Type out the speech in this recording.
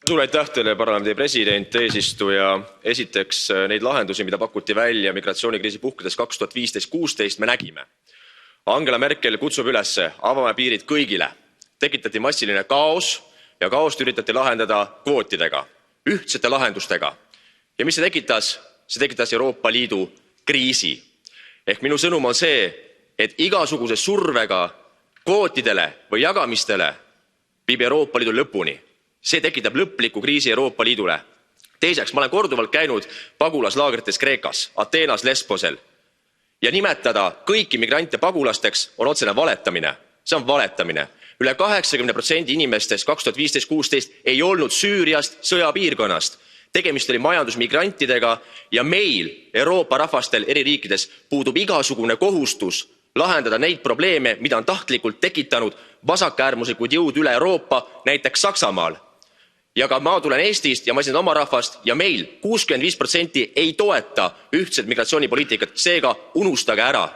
Suur aitäh teile, parlamendi president, eesistuja. Esiteks neid lahendusi, mida pakuti välja migratsioonikriisi puhkedes 2015-16, me nägime. Angela Merkel kutsub üles avame piirid kõigile. Tekitati massiline kaos ja kaost üritati lahendada kvootidega, ühtsete lahendustega. Ja mis see tekitas? See tekitas Euroopa Liidu kriisi. Ehk minu sõnum on see, et igasuguse survega kvootidele või jagamistele viib Euroopa Liidu lõpuni. See tekitab lõpliku kriisi Euroopa Liidule. Teiseks, ma olen korduvalt käinud pagulaslaagrites Kreekas, Ateenas, Lesbosel. Ja nimetada kõiki migrante pagulasteks on otsene valetamine. See on valetamine. Üle 80% inimestest 2015-16 ei olnud Süüriast sõjapiirkonnast. Tegemist oli majandusmigrantidega ja meil, Euroopa rahvastel eri riikides, puudub igasugune kohustus lahendada neid probleeme, mida on tahtlikult tekitanud vasakäärmuslikud jõud üle Euroopa, näiteks Saksamaal. Ja ka ma tulen Eestist ja ma esindan oma rahvast ja meil 65% ei toeta ühtset migratsioonipoliitikat, seega unustage ära.